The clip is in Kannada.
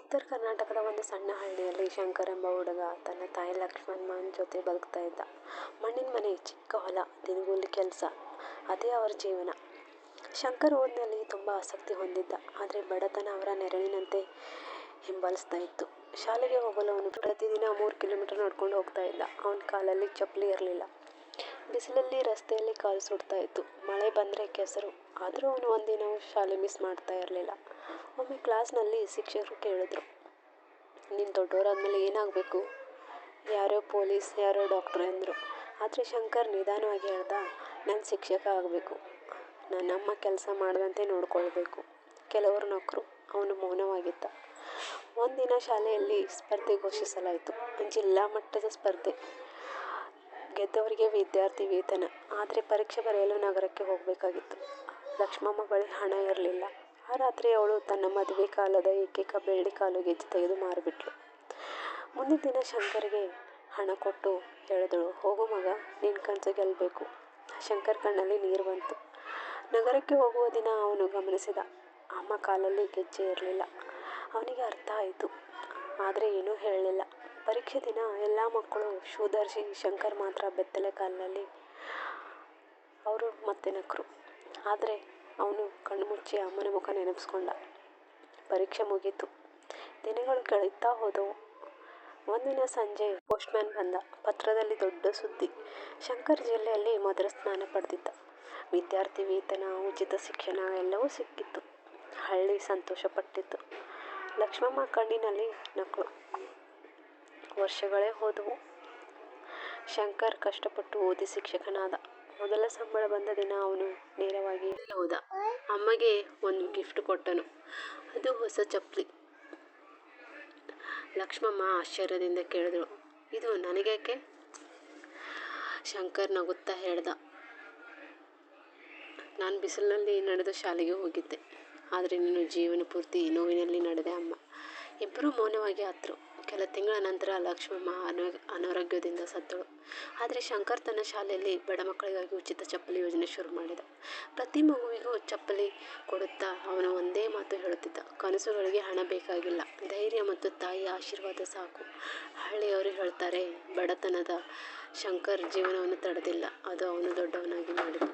ಉತ್ತರ ಕರ್ನಾಟಕದ ಒಂದು ಸಣ್ಣ ಹಳ್ಳಿಯಲ್ಲಿ ಶಂಕರ್ ಎಂಬ ಹುಡುಗ ತನ್ನ ತಾಯಿ ಲಕ್ಷ್ಮಮ್ಮನ ಜೊತೆ ಬದುಕ್ತಾ ಇದ್ದ. ಮಣ್ಣಿನ ಮನೆ, ಚಿಕ್ಕ ಹೊಲ, ದಿನಗೂಲಿ ಕೆಲಸ, ಅದೇ ಅವರ ಜೀವನ. ಶಂಕರ್ ಓದಿನಲ್ಲಿ ತುಂಬ ಆಸಕ್ತಿ ಹೊಂದಿದ್ದ. ಆದರೆ ಬಡತನ ಅವರ ನೆರಳಿನಂತೆ ಹಿಂಬಾಲಿಸ್ತಾ ಇತ್ತು. ಶಾಲೆಗೆ ಹೋಗಲು ಅವನು ಪ್ರತಿದಿನ 3 ಕಿಲೋಮೀಟರ್ ನಡ್ಕೊಂಡು ಹೋಗ್ತಾ ಇದ್ದ. ಅವನ ಕಾಲಲ್ಲಿ ಚಪ್ಪಲಿ ಇರಲಿಲ್ಲ. ಬಿಸಿಲಲ್ಲಿ ರಸ್ತೆಯಲ್ಲಿ ಕಾಲು ಸುಡ್ತಾ ಇತ್ತು. ಮಳೆ ಬಂದರೆ ಕೆಸರು. ಆದರೂ ಅವನು ಒಂದಿನವೂ ಶಾಲೆ ಮಿಸ್ ಮಾಡ್ತಾ ಇರಲಿಲ್ಲ. ಒಮ್ಮೆ ಕ್ಲಾಸ್ನಲ್ಲಿ ಶಿಕ್ಷಕರು ಕೇಳಿದ್ರು, ನೀನು ದೊಡ್ಡವರಾದ್ಮೇಲೆ ಏನಾಗಬೇಕು? ಯಾರೋ ಪೊಲೀಸ್, ಯಾರೋ ಡಾಕ್ಟ್ರು ಎಂದರು. ಆದರೆ ಶಂಕರ್ ನಿಧಾನವಾಗಿ ಹೇಳ್ದ, ನಾನು ಶಿಕ್ಷಕ ಆಗಬೇಕು. ನನ್ನಮ್ಮ ಕೆಲಸ ಮಾಡದಂತೆ ನೋಡ್ಕೊಳ್ಬೇಕು. ಕೆಲವರು ನಕ್ಕರು. ಅವನು ಮೌನವಾಗಿದ್ದ. ಒಂದಿನ ಶಾಲೆಯಲ್ಲಿ ಸ್ಪರ್ಧೆ ಘೋಷಿಸಲಾಯಿತು. ಜಿಲ್ಲಾ ಮಟ್ಟದ ಸ್ಪರ್ಧೆ. ಗೆದ್ದವರಿಗೆ ವಿದ್ಯಾರ್ಥಿ ವೇತನ. ಆದರೆ ಪರೀಕ್ಷೆ ಬರೆಯಲು ನಗರಕ್ಕೆ ಹೋಗಬೇಕಾಗಿತ್ತು. ಲಕ್ಷ್ಮಮ್ಮ ಬಳಿ ಹಣ ಇರಲಿಲ್ಲ. ಆ ರಾತ್ರಿ ಅವಳು ತನ್ನ ಮದುವೆ ಕಾಲದ ಏಕೈಕ ಬೆಳ್ಳಿ ಕಾಲುಗೆಜ್ಜೆ ತೆಗೆದು ಮಾರಿಬಿಟ್ಳು. ಮುಂದಿನ ದಿನ ಶಂಕರ್ಗೆ ಹಣ ಕೊಟ್ಟು ಹೇಳಿದಳು, ಹೋಗು ಮಗ, ನಿನ್ನ ಕನಸು ಗೆಲ್ಲಬೇಕು. ಶಂಕರ್ ಕಣ್ಣಲ್ಲಿ ನೀರು ಬಂತು. ನಗರಕ್ಕೆ ಹೋಗುವ ದಿನ ಅವನು ಗಮನಿಸಿದ, ಅಮ್ಮ ಕಾಲಲ್ಲಿ ಗೆಜ್ಜೆ ಇರಲಿಲ್ಲ. ಅವನಿಗೆ ಅರ್ಥ ಆಯಿತು. ಆದರೆ ಏನೂ ಹೇಳಲಿಲ್ಲ. ಪರೀಕ್ಷೆ ದಿನ ಎಲ್ಲ ಮಕ್ಕಳು ಶೂ ಧರಿಸಿ, ಶಂಕರ್ ಮಾತ್ರ ಬೆತ್ತಲೆ ಕಾಲಿನಲ್ಲಿ. ಅವರು ಮತ್ತೆ ನಕ್ಕರು. ಆದರೆ ಅವನು ಕಣ್ಣು ಮುಚ್ಚಿ ಅಮ್ಮನ ಮುಖ ನೆನಪಿಸ್ಕೊಂಡ. ಪರೀಕ್ಷೆ ಮುಗೀತು. ದಿನಗಳು ಕಳೀತಾ ಹೋದವು. ಒಂದಿನ ಸಂಜೆ ಪೋಸ್ಟ್ಮ್ಯಾನ್ ಬಂದ. ಪತ್ರದಲ್ಲಿ ದೊಡ್ಡ ಸುದ್ದಿ. ಶಂಕರ್ ಜಿಲ್ಲೆಯಲ್ಲಿ ಮೊದಲ ಸ್ಥಾನ ಪಡೆದಿದ್ದ. ವಿದ್ಯಾರ್ಥಿ ವೇತನ, ಉಚಿತ ಶಿಕ್ಷಣ ಎಲ್ಲವೂ ಸಿಕ್ಕಿತ್ತು. ಹಳ್ಳಿ ಸಂತೋಷಪಟ್ಟಿತ್ತು. ಲಕ್ಷ್ಮಮ್ಮ ಕಣ್ಣಿನಲ್ಲಿ ನಕ್ಕಳು. ವರ್ಷಗಳೇ ಹೋದವು. ಶಂಕರ್ ಕಷ್ಟಪಟ್ಟು ಓದಿ ಶಿಕ್ಷಕನಾದ. ಮೊದಲ ಸಂಬಳ ಬಂದ ದಿನ ಅವನು ನೇರವಾಗಿ ಹೋದ. ಅಮ್ಮಗೆ ಒಂದು ಗಿಫ್ಟ್ ಕೊಟ್ಟನು. ಅದು ಹೊಸ ಚಪ್ಪಲಿ. ಲಕ್ಷ್ಮಮ್ಮ ಆಶ್ಚರ್ಯದಿಂದ ಕೇಳಿದಳು, ಇದು ನನಗೇಕೆ? ಶಂಕರ್ ನಗುತ್ತಾ ಹೇಳ್ದ, ನಾನು ಬಿಸಿಲಿನಲ್ಲಿ ನಡೆದು ಶಾಲೆಗೆ ಹೋಗಿದ್ದೆ. ಆದರೆ ನೀನು ಜೀವನ ಪೂರ್ತಿ ನೋವಿನಲ್ಲಿ ನಡೆದೆ ಅಮ್ಮ. ಇಬ್ಬರೂ ಮೌನವಾಗಿ ಅತ್ತರು. ಕೆಲ ತಿಂಗಳ ನಂತರ ಲಕ್ಷ್ಮಮ್ಮ ಅನಾರೋಗ್ಯದಿಂದ ಸತ್ತಳು. ಆದರೆ ಶಂಕರ್ ತನ್ನ ಶಾಲೆಯಲ್ಲಿ ಬಡ ಮಕ್ಕಳಿಗಾಗಿ ಉಚಿತ ಚಪ್ಪಲಿ ಯೋಜನೆ ಶುರು ಮಾಡಿದ. ಪ್ರತಿ ಮಗುವಿಗೂ ಚಪ್ಪಲಿ ಕೊಡುತ್ತಾ ಅವನು ಒಂದೇ ಮಾತು ಹೇಳುತ್ತಿದ್ದ, ಕನಸುಗಳಿಗೆ ಹಣ ಬೇಕಾಗಿಲ್ಲ, ಧೈರ್ಯ ಮತ್ತು ತಾಯಿಯ ಆಶೀರ್ವಾದ ಸಾಕು. ಹಳ್ಳಿಯವರು ಹೇಳ್ತಾರೆ, ಬಡತನದ ಶಂಕರ್ ಜೀವನವನ್ನು ತಡೆದಿಲ್ಲ, ಅದು ಅವನು ದೊಡ್ಡವನಾಗಿ ಮಾಡಿತು.